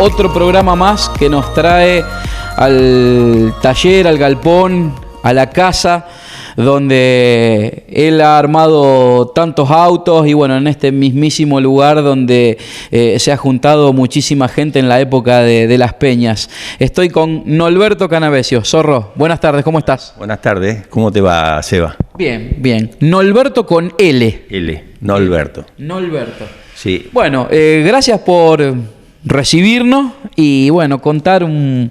otro programa más que nos trae al taller, al galpón, a la casa, donde él ha armado tantos autos y bueno, en este mismísimo lugar donde se ha juntado muchísima gente en la época de las peñas. Estoy con Norberto Canavesio. Zorro, buenas tardes, ¿cómo estás? Buenas tardes, ¿cómo te va, Seba? Bien, bien. Norberto con L. Norberto. Norberto. Sí. Bueno, gracias por recibirnos y bueno, contar un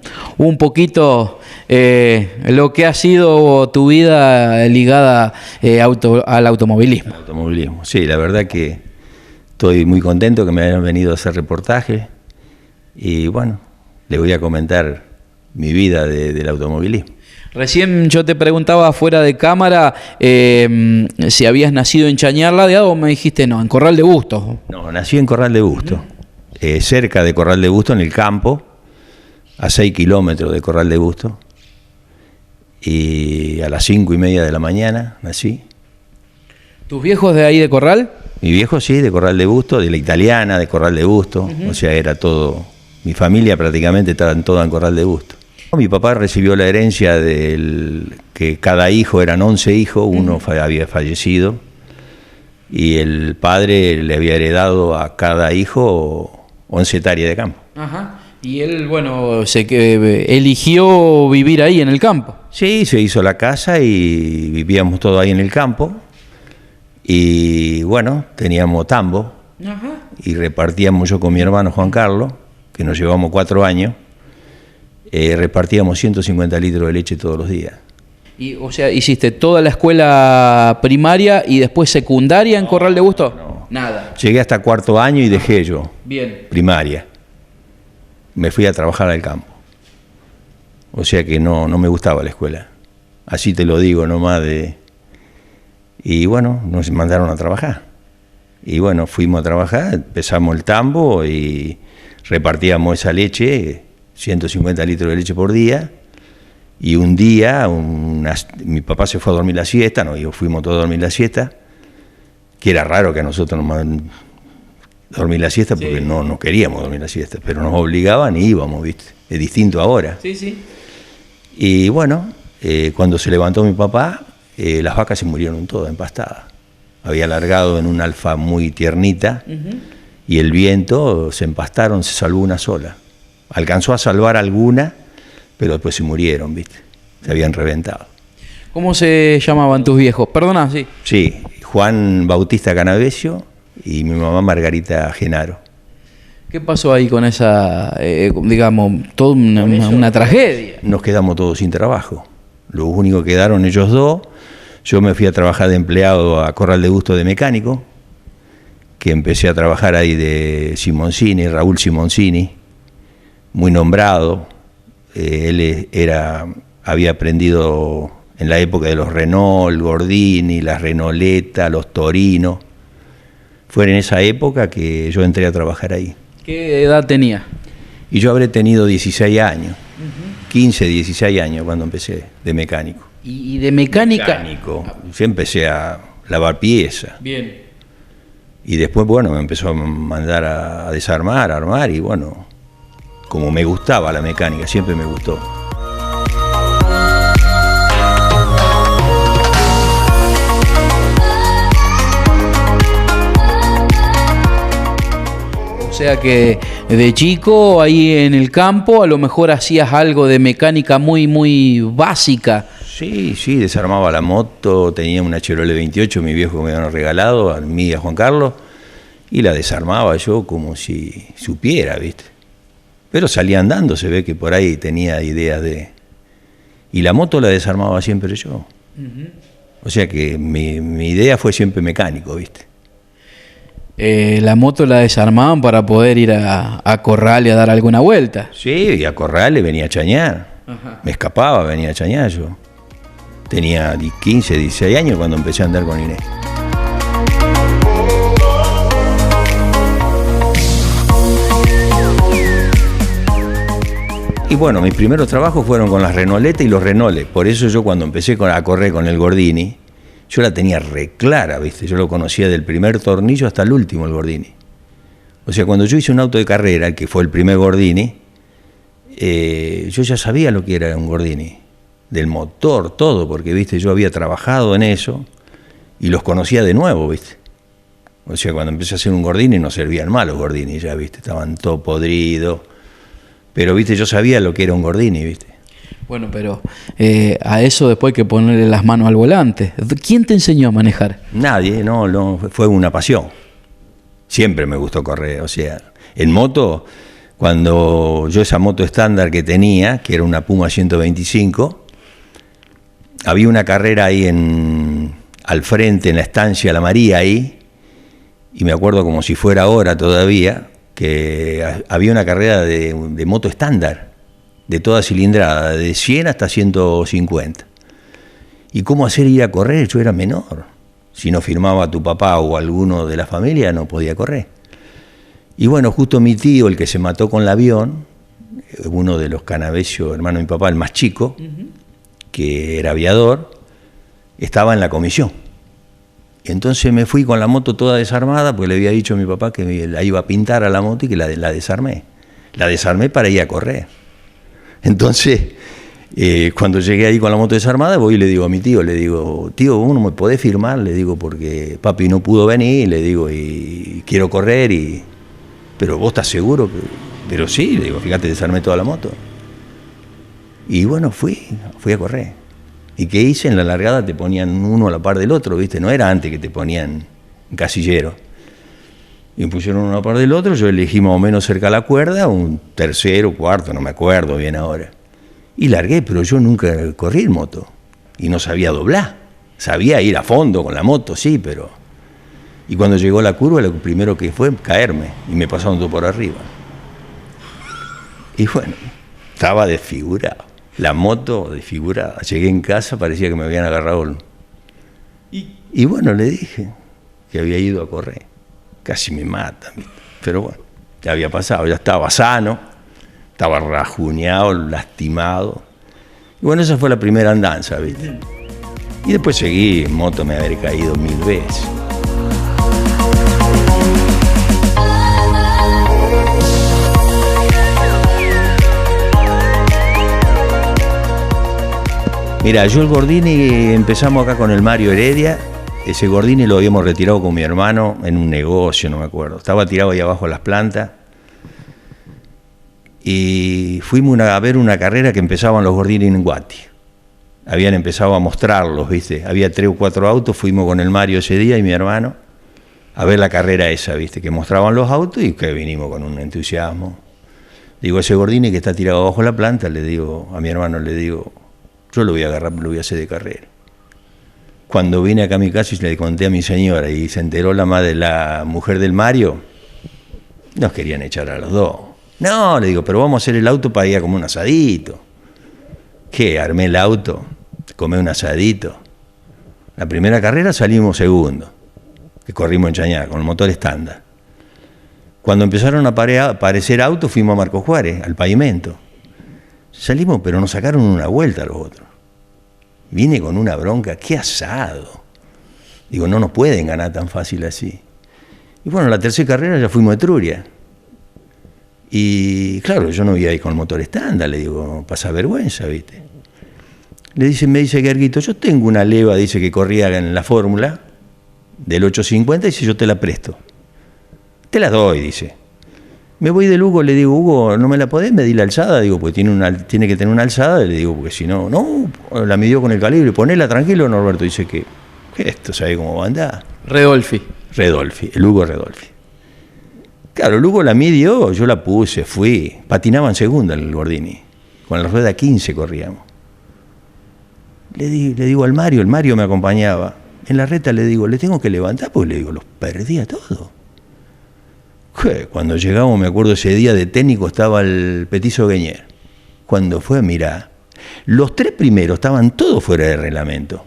poquito lo que ha sido tu vida ligada al automovilismo. Automovilismo, sí, la verdad que estoy muy contento que me hayan venido a hacer reportaje y bueno, le voy a comentar mi vida del automovilismo. Recién yo te preguntaba fuera de cámara si habías nacido en Chañarla de algo, me dijiste no, en Corral de Bustos. No, nací en Corral de Bustos, cerca de Corral de Bustos, en el campo, a 6 kilómetros de Corral de Bustos, y a las 5:30 de la mañana nací. ¿Tus viejos de ahí de Corral? Mi viejo sí, de Corral de Bustos, de la italiana, de Corral de Bustos, o sea, era todo, mi familia prácticamente estaba toda en Corral de Bustos. Mi papá recibió la herencia que cada hijo, eran 11 hijos, uno había fallecido, y el padre le había heredado a cada hijo 11 hectáreas de campo. Ajá. Y él, bueno, eligió vivir ahí en el campo. Sí, se hizo la casa y vivíamos todos ahí en el campo. Y bueno, teníamos tambo. Ajá. Y repartíamos, yo con mi hermano Juan Carlos, que nos llevamos 4 años, repartíamos 150 litros de leche todos los días. Y, o sea, ¿hiciste toda la escuela primaria y después secundaria en Corral de Bustos? No. Nada. Llegué hasta 4º año y dejé yo. Bien. Primaria. Me fui a trabajar al campo. O sea que no me gustaba la escuela. Así te lo digo nomás Y bueno, nos mandaron a trabajar. Y bueno, fuimos a trabajar, empezamos el tambo y repartíamos esa leche, 150 litros de leche por día. Y un día, mi papá se fue a dormir la siesta, fuimos todos a dormir la siesta, que era raro que a nosotros nos mandaran dormir la siesta porque sí, no queríamos dormir la siesta, pero nos obligaban y íbamos, ¿viste? Es distinto ahora. Sí, sí. Y bueno, cuando se levantó mi papá, las vacas se murieron todas empastadas. Había largado en un alfa muy tiernita y el viento, se empastaron, se salvó una sola. Alcanzó a salvar alguna, pero después se murieron, ¿viste? Se habían reventado. ¿Cómo se llamaban tus viejos? Perdona, sí. Sí, Juan Bautista Canavesio y mi mamá Margarita Genaro. ¿Qué pasó ahí con esa, digamos, toda una tragedia? Nos quedamos todos sin trabajo. Lo único que quedaron ellos dos. Yo me fui a trabajar de empleado a Corral de Bustos de mecánico, que empecé a trabajar ahí de Simoncini, Raúl Simoncini, muy nombrado. Él había aprendido en la época de los Renault, Gordini, las Renauleta, los Torino. Fue en esa época que yo entré a trabajar ahí. ¿Qué edad tenía? Y yo habré tenido 16 años, 15, 16 años cuando empecé de mecánico. ¿Y de mecánica? Mecánico. Yo empecé a lavar piezas. Bien. Y después, bueno, me empezó a mandar a desarmar, a armar, y bueno, como me gustaba la mecánica, siempre me gustó. O sea que de chico, ahí en el campo, a lo mejor hacías algo de mecánica muy, muy básica. Sí, desarmaba la moto, tenía una Chevrolet 28, mi viejo me habían regalado, a mí y a Juan Carlos, y la desarmaba yo como si supiera, ¿viste? Pero salía andando, se ve que por ahí tenía ideas de... Y la moto la desarmaba siempre yo. O sea que mi idea fue siempre mecánico, ¿viste? La moto la desarmaban para poder ir a Corral y a dar alguna vuelta. Sí, y a Corral le venía a chañar. Ajá. Me escapaba, venía a chañar yo. Tenía 15, 16 años cuando empecé a andar con Inés. Y bueno, mis primeros trabajos fueron con las Renauleta y los Renault. Por eso yo cuando empecé a correr con el Gordini, yo la tenía re clara, ¿viste? Yo lo conocía del primer tornillo hasta el último, el Gordini. O sea, cuando yo hice un auto de carrera, el que fue el primer Gordini, yo ya sabía lo que era un Gordini, del motor, todo, porque, viste, yo había trabajado en eso y los conocía de nuevo, viste. O sea, cuando empecé a hacer un Gordini no servían mal los Gordini, ya, viste, estaban todo podridos. Pero, viste, yo sabía lo que era un Gordini, viste. Bueno, pero a eso después hay que ponerle las manos al volante. ¿Quién te enseñó a manejar? Nadie, no, fue una pasión. Siempre me gustó correr, o sea, en moto, cuando yo esa moto estándar que tenía, que era una Puma 125, había una carrera ahí al frente, en la estancia La María ahí, y me acuerdo como si fuera ahora todavía, que había una carrera de moto estándar, de toda cilindrada, de 100 hasta 150. ¿Y cómo hacer ir a correr? Yo era menor. Si no firmaba tu papá o alguno de la familia, no podía correr. Y bueno, justo mi tío, el que se mató con el avión, uno de los Canavesio, hermano de mi papá, el más chico, que era aviador, estaba en la comisión. Entonces me fui con la moto toda desarmada, porque le había dicho a mi papá que la iba a pintar a la moto y que la desarmé. La desarmé para ir a correr. Entonces, cuando llegué ahí con la moto desarmada, voy y le digo a mi tío, le digo, tío, ¿vos no me podés firmar? Le digo, porque papi no pudo venir, le digo, y quiero correr, pero vos estás seguro, pero sí, le digo, fíjate, desarmé toda la moto. Y bueno, fui a correr. ¿Y qué hice? En la largada te ponían uno a la par del otro, ¿viste? No era antes que te ponían un casillero. Y pusieron uno a la par del otro, yo elegí más o menos cerca de la cuerda, un tercero, cuarto, no me acuerdo bien ahora. Y largué, pero yo nunca corrí en moto. Y no sabía doblar. Sabía ir a fondo con la moto, sí, pero... Y cuando llegó la curva, lo primero que fue caerme. Y me pasaron todo por arriba. Y bueno, estaba desfigurado. La moto desfigurada. Llegué en casa, parecía que me habían agarrado. Y bueno, le dije que había ido a correr. Casi me mata. Pero bueno, ya había pasado, ya estaba sano. Estaba rajuñado, lastimado. Y bueno, esa fue la primera andanza, ¿viste? Y después seguí, en moto me habré caído 1000 veces. Mira, yo el Gordini empezamos acá con el Mario Heredia. Ese Gordini lo habíamos retirado con mi hermano en un negocio, no me acuerdo. Estaba tirado ahí abajo de las plantas. Y fuimos a ver una carrera que empezaban los Gordini en Guati. Habían empezado a mostrarlos, ¿viste? Había 3 o 4 autos, fuimos con el Mario ese día y mi hermano a ver la carrera esa, ¿viste? Que mostraban los autos y que vinimos con un entusiasmo. Digo, ese Gordini que está tirado abajo de la planta, le digo a mi hermano, le digo, yo lo voy a agarrar, lo voy a hacer de carrera. Cuando vine acá a mi casa y le conté a mi señora y se enteró la mujer del Mario, nos querían echar a los dos. No, le digo, pero vamos a hacer el auto para ir a comer un asadito. ¿Qué? Armé el auto, comé un asadito. La primera carrera salimos segundo, que corrimos en Chañar, con el motor estándar. Cuando empezaron a aparecer autos, fuimos a Marco Juárez, al pavimento. Salimos, pero nos sacaron una vuelta los otros. Vine con una bronca, qué asado. Digo, no nos pueden ganar tan fácil así. Y bueno, la tercera carrera ya fuimos a Etruria. Y claro, yo no voy a ir con el motor estándar, le digo, pasa vergüenza, ¿viste? Me dice Guerguito, yo tengo una leva, dice, que corría en la fórmula del 850, dice, yo te la presto. Te la doy, dice. Me voy del Hugo, le digo, Hugo, ¿no me la podés medir la alzada? Digo, pues tiene que tener una alzada, le digo, porque si no, la midió con el calibre, ponela tranquilo, Norberto. Dice que esto, ¿sabe cómo va a andar? Redolfi, el Hugo Redolfi. Claro, Lugo la midió, yo la puse, fui. Patinaba en segunda el Gordini. Con la rueda 15 corríamos. Le digo al Mario, el Mario me acompañaba. En la reta le digo, le tengo que levantar, porque le digo, los perdía todo. Cuando llegamos, me acuerdo ese día de técnico, estaba el Petizo Gueñer. Cuando fue a mirar, los 3 primeros estaban todos fuera de reglamento.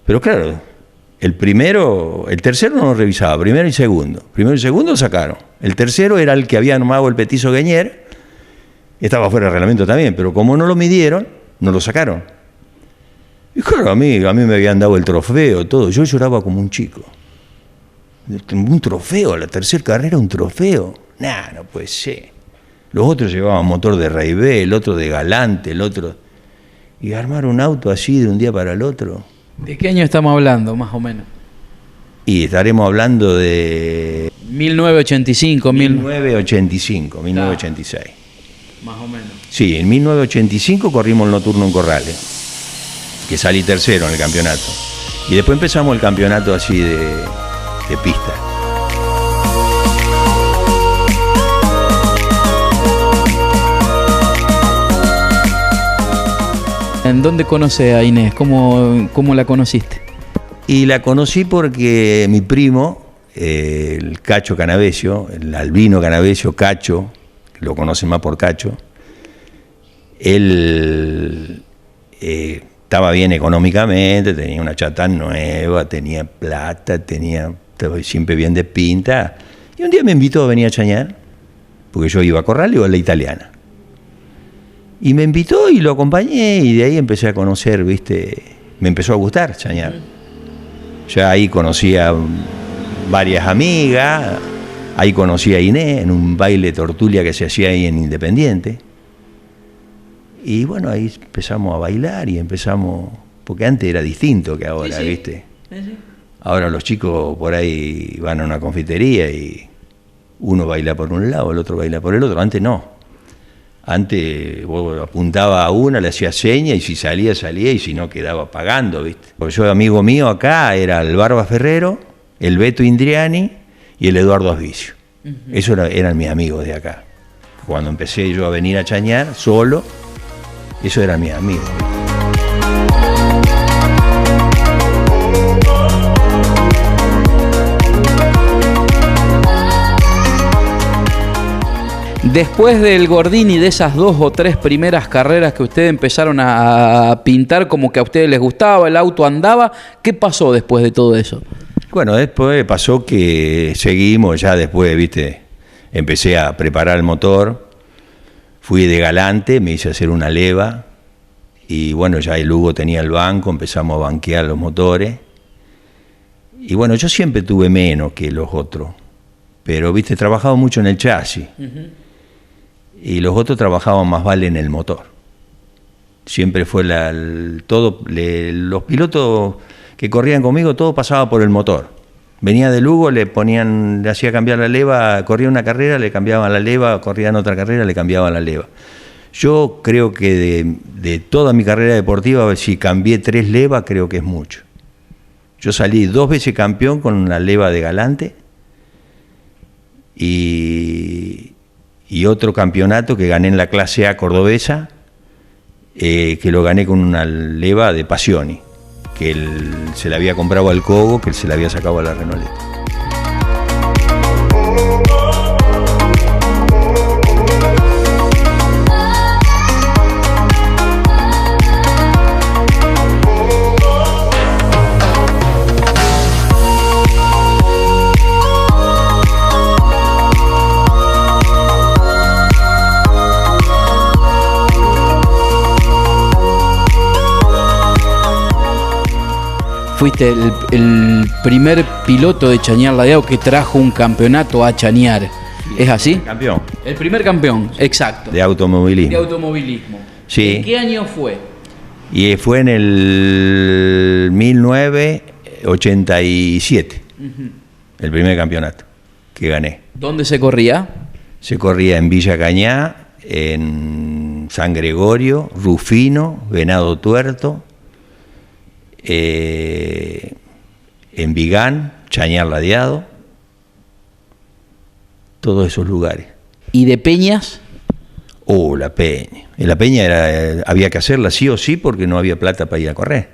Pero claro, el tercero no lo revisaba, primero y segundo sacaron. El tercero era el que había armado el Petizo Gueñer, estaba fuera de reglamento también, pero como no lo midieron, no lo sacaron. Y claro, a mí me habían dado el trofeo, todo, yo lloraba como un chico. Un trofeo, la tercera carrera un trofeo. Nah, no puede ser. Los otros llevaban motor de Raibé, el otro de Galante, el otro... Y armar un auto así de un día para el otro. ¿De qué año estamos hablando, más o menos? Y estaremos hablando de... 1985, 1985, 1986. Más o menos. Sí, en 1985 corrimos el nocturno en Corrales, que salí tercero en el campeonato. Y después empezamos el campeonato así de pista. ¿En dónde conoce a Inés? ¿Cómo la conociste? Y la conocí porque mi primo, el Cacho Canavesio, el Albino Canavesio, Cacho, lo conocen más por Cacho, él estaba bien económicamente, tenía una Chatán nueva, tenía plata, estaba siempre bien de pinta. Y un día me invitó a venir a chañar, porque yo iba a Corrales o a la Italiana. Y me invitó y lo acompañé y de ahí empecé a conocer, ¿viste? Me empezó a gustar chañar. Ya ahí conocí a varias amigas, ahí conocí a Inés en un baile tortulia que se hacía ahí en Independiente. Y bueno, ahí empezamos a bailar y empezamos, porque antes era distinto que ahora, sí. ¿Viste? Sí. Ahora los chicos por ahí van a una confitería y uno baila por un lado, el otro baila por el otro. Antes no. Antes vos apuntaba a una, le hacía seña y si salía, salía y si no quedaba pagando, ¿viste? Porque yo, amigo mío acá, era el Barba Ferrero, el Beto Indriani y el Eduardo Asvicio. Esos eran mis amigos de acá. Cuando empecé yo a venir a chañar solo, esos eran mis amigos. Después del Gordini, de esas 2 o 3 primeras carreras que ustedes empezaron a pintar como que a ustedes les gustaba, el auto andaba, ¿qué pasó después de todo eso? Bueno, después pasó que seguimos, ya después, ¿viste? Empecé a preparar el motor, fui de Galante, me hice hacer una leva y bueno, ya el Hugo tenía el banco, empezamos a banquear los motores y bueno, yo siempre tuve menos que los otros, pero, ¿viste? Trabajaba mucho en el chasis. Y los otros trabajaban más vale en el motor. Siempre fue los pilotos que corrían conmigo, todo pasaba por el motor. Venía de Lugo, le hacía cambiar la leva, corría una carrera, le cambiaban la leva, corrían otra carrera, le cambiaban la leva. Yo creo que de toda mi carrera deportiva, si cambié 3 levas, creo que es mucho. Yo salí 2 veces campeón con una leva de Galante y otro campeonato que gané en la clase A cordobesa, que lo gané con una leva de Passioni, que se la había comprado al Cogo, que él se la había sacado a la Renoleta. Fuiste el primer piloto de Chañar Ladeado que trajo un campeonato a Chañar. ¿Es así? Campeón. El primer campeón, exacto. De automovilismo. De automovilismo. Sí. ¿En qué año fue? Y fue en el 1987, el primer campeonato que gané. ¿Dónde se corría? Se corría en Villa Cañá, en San Gregorio, Rufino, Venado Tuerto, en Vigán, Chañar Ladeado, todos esos lugares. ¿Y de Peñas? La Peña. En la Peña había que hacerla sí o sí porque no había plata para ir a correr.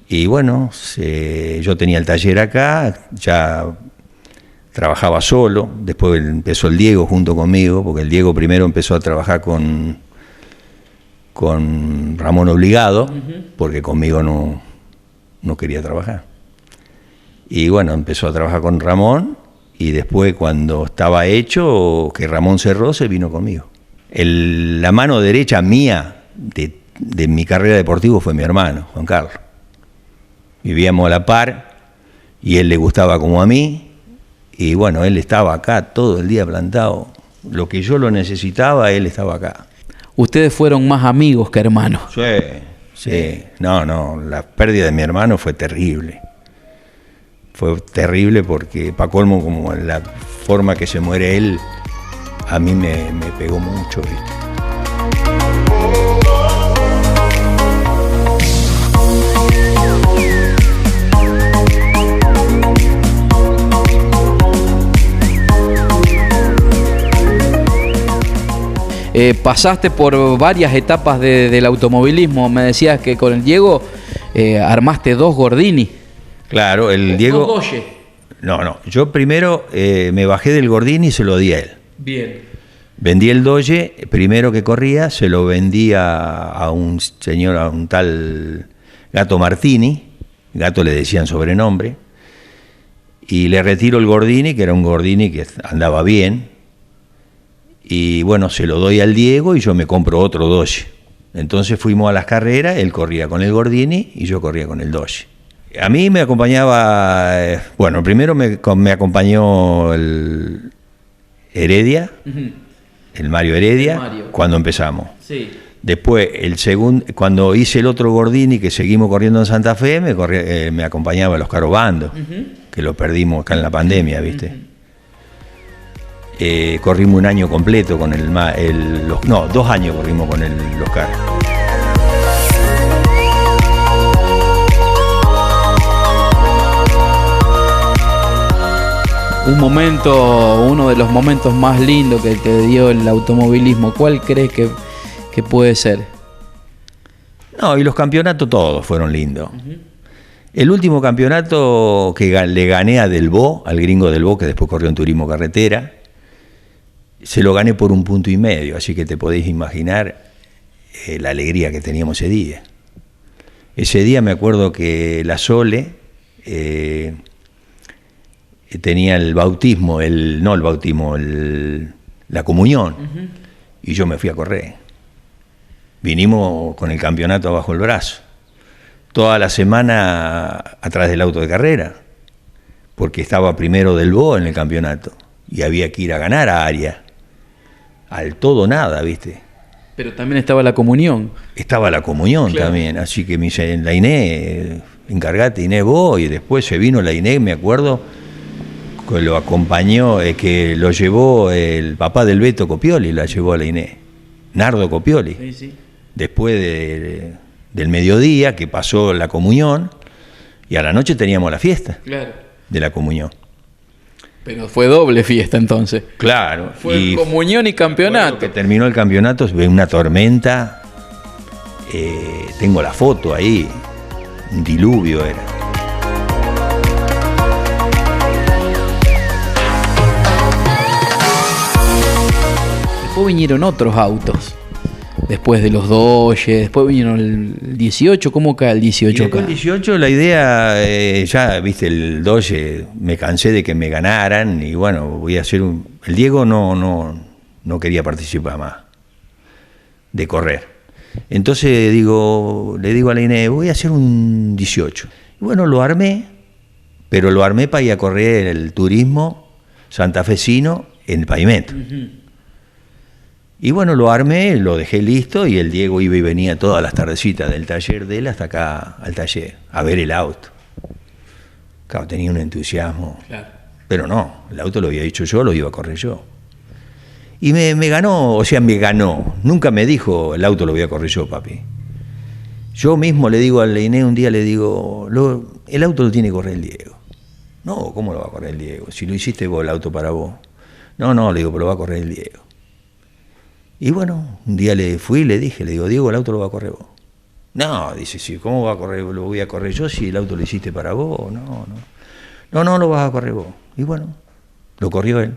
Y bueno, yo tenía el taller acá, ya trabajaba solo, después empezó el Diego junto conmigo, porque el Diego primero empezó a trabajar con Ramón Obligado, porque conmigo no quería trabajar. Y bueno, empezó a trabajar con Ramón y después cuando estaba hecho, que Ramón cerró, se vino conmigo. La mano derecha mía de mi carrera deportiva fue mi hermano, Juan Carlos. Vivíamos a la par y él le gustaba como a mí, y bueno, él estaba acá todo el día plantado. Lo que yo lo necesitaba, él estaba acá. Ustedes fueron más amigos que hermanos. Sí, sí. No, la pérdida de mi hermano fue terrible. Fue terrible porque, pa' colmo, como la forma que se muere él, a mí me pegó mucho, ¿viste? Pasaste por varias etapas del automovilismo. Me decías que con el Diego armaste 2 Gordini. Claro, el Diego... 2 Dodge. No. Yo primero me bajé del Gordini y se lo di a él. Bien. Vendí el Dodge, primero que corría, se lo vendí a un señor, a un tal Gato Martini. Gato le decían sobrenombre. Y le retiro el Gordini, que era un Gordini que andaba bien. Y bueno, se lo doy al Diego y yo me compro otro Dodge. Entonces fuimos a las carreras, él corría con el Gordini y yo corría con el Dodge. A mí me acompañaba, bueno, primero me acompañó el Heredia, el Mario Heredia, cuando empezamos. Sí. Después, cuando hice el otro Gordini, que seguimos corriendo en Santa Fe, me acompañaba el Oscar Obando, que lo perdimos acá en la pandemia, ¿viste? Corrimos un año completo con 2 años corrimos con el Oscar. Uno de los momentos más lindos que te dio el automovilismo, ¿cuál crees que puede ser? No, y los campeonatos todos fueron lindos. El último campeonato que le gané a Delvaux, al gringo Delvaux, que después corrió en turismo carretera, se lo gané por 1,5 puntos, así que te podéis imaginar la alegría que teníamos ese día. Ese día me acuerdo que la Sole tenía el bautismo, la comunión, y yo me fui a correr. Vinimos con el campeonato bajo el brazo, toda la semana atrás del auto de carrera, porque estaba primero Delvaux en el campeonato, y había que ir a ganar a Arias. Al todo nada, ¿viste? Pero también estaba la comunión. Estaba la comunión, claro. También, así que me dice, la Inés, encargate Inés vos, y después se vino la Inés, me acuerdo, que lo acompañó, que lo llevó el papá del Beto Copioli, la llevó a la Inés, Nardo Copioli. Sí, sí. Después del mediodía, que pasó la comunión, y a la noche teníamos la fiesta, claro, de la comunión. Pero fue doble fiesta entonces. Claro. Fue comunión y campeonato. Que terminó el campeonato, ve una tormenta, tengo la foto ahí, un diluvio era. Después vinieron otros autos. Después de los Dodge, después vinieron el 18, ¿cómo cae el 18 acá? El 18 la idea, ya viste, el Dodge, me cansé de que me ganaran y bueno, voy a hacer el Diego no quería participar más de correr. Entonces le digo a la Inés, voy a hacer un 18. Y bueno, lo armé, pero lo armé para ir a correr el turismo santafesino en el pavimento. Y bueno, lo armé, lo dejé listo y el Diego iba y venía todas las tardecitas del taller de él hasta acá al taller, a ver el auto. Claro, tenía un entusiasmo. Claro. Pero no, el auto lo había hecho yo, lo iba a correr yo. Y me ganó, o sea, me ganó. Nunca me dijo, el auto lo voy a correr yo, papi. Yo mismo le digo a la Inés, un día le digo, el auto lo tiene que correr el Diego. No, ¿cómo lo va a correr el Diego? Si lo hiciste vos, el auto para vos. No, le digo, pero lo va a correr el Diego. Y bueno, un día le fui y le digo, Diego, el auto lo va a correr vos. No, dice, sí, ¿cómo va a correr? ¿Lo voy a correr yo si el auto lo hiciste para vos? No, lo vas a correr vos. Y bueno, lo corrió él.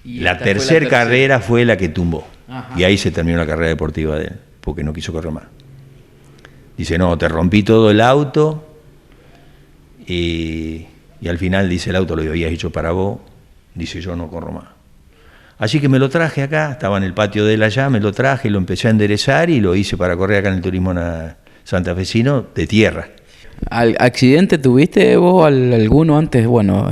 Y la tercera carrera fue la que tumbó. Ajá. Y ahí se terminó la carrera deportiva de él, porque no quiso correr más. Dice, no, te rompí todo el auto y al final dice, el auto lo habías hecho para vos. Dice, yo no corro más. Así que me lo traje acá, estaba en el patio de él allá, me lo traje, lo empecé a enderezar y lo hice para correr acá en el turismo santafesino de tierra. ¿Accidente tuviste vos alguno antes? Bueno,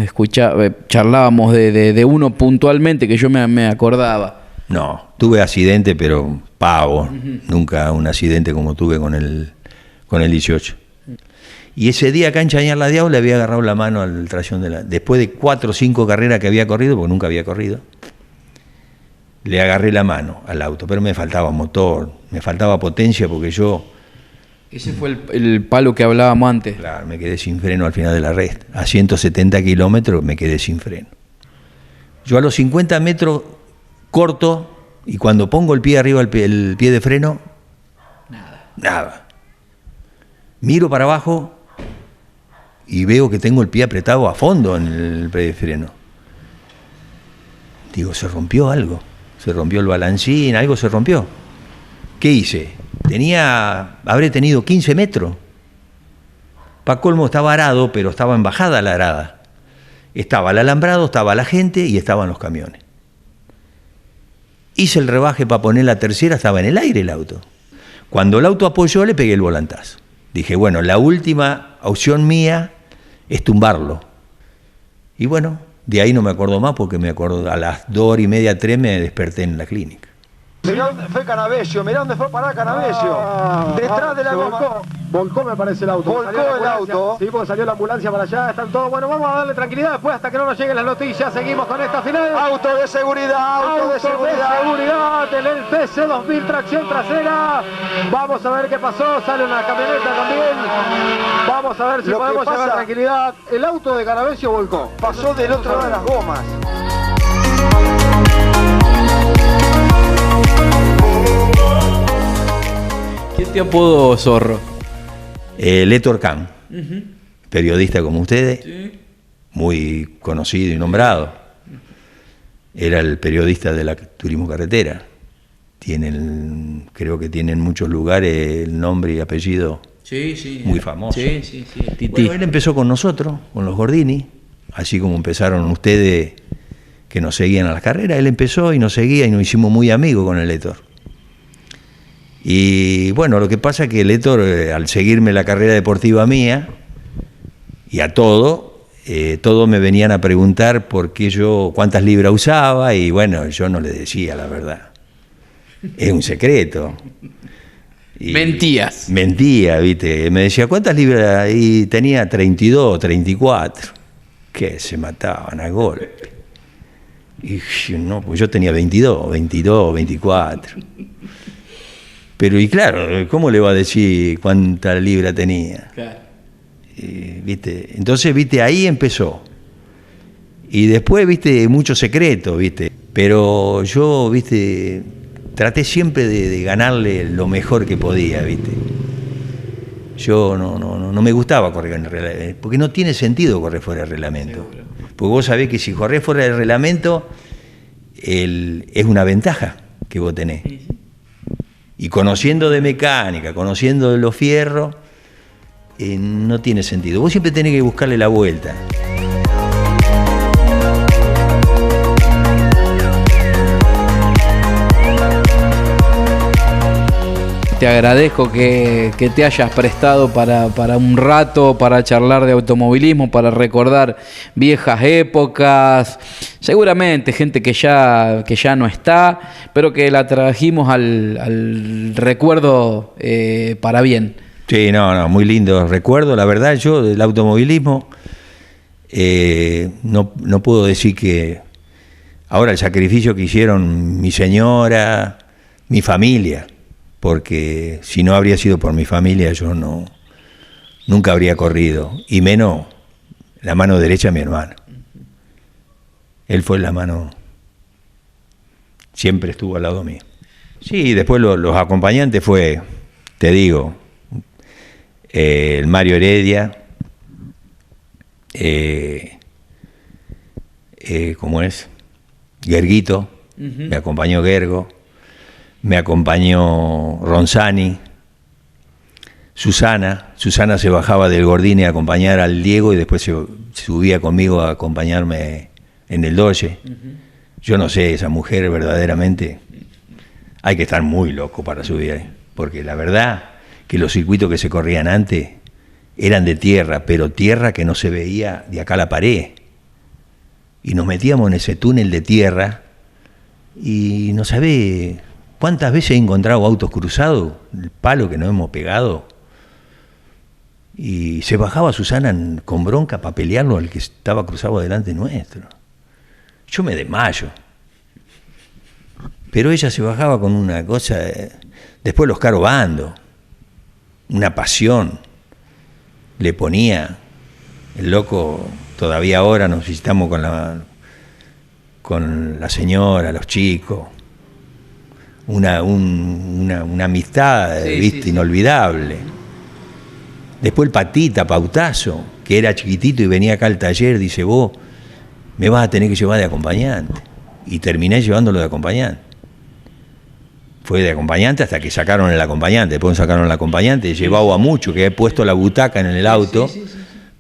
charlábamos de uno puntualmente que yo me acordaba. No, tuve accidente, pero pavo. Nunca un accidente como tuve con el 18. Y ese día acá en Chañar la Diabla le había agarrado la mano al tracción después de 4 o 5 carreras que había corrido, porque nunca había corrido, le agarré la mano al auto, pero me faltaba motor, me faltaba potencia porque yo... Ese fue el palo que hablábamos antes. Claro, me quedé sin freno al final de la red. A 170 kilómetros me quedé sin freno. Yo a los 50 metros corto y cuando pongo el pie arriba, el pie de freno, nada. Miro para abajo y veo que tengo el pie apretado a fondo en el pie de freno. Digo, se rompió algo. Se rompió el balancín, algo se rompió. ¿Qué hice? Habré tenido 15 metros. Pa' colmo estaba arado, pero estaba en bajada la arada. Estaba el alambrado, estaba la gente y estaban los camiones. Hice el rebaje para poner la tercera, estaba en el aire el auto. Cuando el auto apoyó, le pegué el volantazo. Dije, bueno, la última opción mía es tumbarlo. Y bueno, de ahí no me acuerdo más porque me acuerdo a las 2:30, 3 me desperté en la clínica. Mirá dónde fue Canavesio, mirá dónde fue parar Canavesio. Detrás de la goma. Volcó me parece el auto. Volcó el auto. Sí, porque salió la ambulancia para allá, están todos. Bueno, vamos a darle tranquilidad después hasta que no nos lleguen las noticias. Seguimos con esta final. Auto de seguridad, auto de seguridad. En el TC2000 tracción trasera. Vamos a ver qué pasó. Sale una camioneta también. Vamos a ver si podemos llevar tranquilidad. El auto de Canavesio volcó. Pasó del otro lado de las gomas. ¿Quién te apodó Zorro? Héctor Kahn, periodista como ustedes, sí, muy conocido y nombrado. Era el periodista de la Turismo Carretera. Creo que tiene en muchos lugares el nombre y apellido muy famoso. Sí. Bueno, él empezó con nosotros, con los Gordini, así como empezaron ustedes que nos seguían a las carreras. Él empezó y nos seguía y nos hicimos muy amigos con el Héctor. Y bueno, lo que pasa es que el Héctor, al seguirme la carrera deportiva mía y a todos me venían a preguntar por qué cuántas libras usaba, y bueno, yo no le decía la verdad. Es un secreto. Y mentías. Mentía, ¿viste? Me decía, ¿cuántas libras? Y tenía 32, 34. Que se mataban a golpe. Y no, pues yo tenía 22, 24. Pero y claro, ¿cómo le va a decir cuánta libra tenía? Claro. ¿Viste? Entonces, ¿viste? Ahí empezó. Y después, ¿viste? Muchos secretos, ¿viste? Pero yo, ¿viste? Traté siempre de ganarle lo mejor que podía, ¿viste? Yo no me gustaba correr en el reglamento, porque no tiene sentido correr fuera del reglamento. Porque vos sabés que si corres fuera del reglamento, es una ventaja que vos tenés. Y conociendo de mecánica, conociendo de los fierros, no tiene sentido. Vos siempre tenés que buscarle la vuelta. Te agradezco que te hayas prestado para un rato, para charlar de automovilismo, para recordar viejas épocas. Seguramente gente que ya no está, pero que la trajimos al recuerdo para bien. Sí, no, muy lindo recuerdo. La verdad, yo del automovilismo no puedo decir que ahora el sacrificio que hicieron mi señora, mi familia, porque si no habría sido por mi familia yo nunca habría corrido, y menos la mano derecha de mi hermano. Él fue la mano, siempre estuvo al lado mío. Sí, después los acompañantes fue, te digo, el Mario Heredia, ¿cómo es? Gerguito, me acompañó Gergo. Me acompañó Ronzani, Susana se bajaba del Gordini a acompañar al Diego y después se subía conmigo a acompañarme en el Doge. Yo no sé, esa mujer verdaderamente, hay que estar muy loco para subir ahí, porque la verdad que los circuitos que se corrían antes eran de tierra, pero tierra que no se veía de acá a la pared. Y nos metíamos en ese túnel de tierra y no sabe cuántas veces he encontrado autos cruzados, el palo que nos hemos pegado. Y se bajaba Susana con bronca para pelearlo al que estaba cruzado delante nuestro. Yo me desmayo. Pero ella se bajaba con una cosa, después los carobando, una pasión. Le ponía, el loco, todavía ahora nos visitamos con la señora, los chicos. Una amistad, sí, ¿viste? Sí, inolvidable. Después el Patita, Pautazo, que era chiquitito y venía acá al taller, dice, vos me vas a tener que llevar de acompañante. Y terminé llevándolo de acompañante. Fue de acompañante hasta que sacaron el acompañante. Después sacaron el acompañante, llevado a mucho, que he puesto la butaca en el auto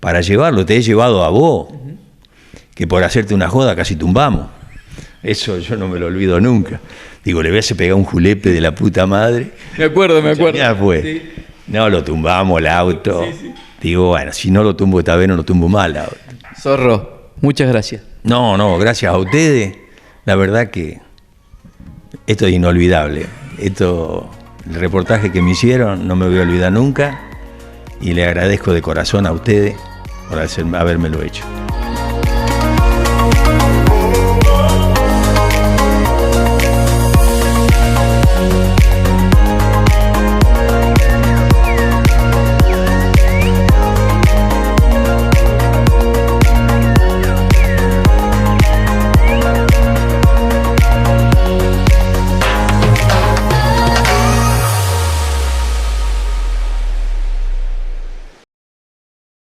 para llevarlo. Te he llevado a vos, que por hacerte una joda casi tumbamos. Eso yo no me lo olvido nunca. Digo, le hubiese pegado un julepe de la puta madre. Me acuerdo. Ya fue. Sí. No, lo tumbamos el auto. Sí. Digo, bueno, si no lo tumbo esta vez, no lo tumbo mal el auto. Zorro, muchas gracias. No, gracias a ustedes. La verdad que esto es inolvidable. El reportaje que me hicieron, no me voy a olvidar nunca. Y le agradezco de corazón a ustedes por habérmelo hecho.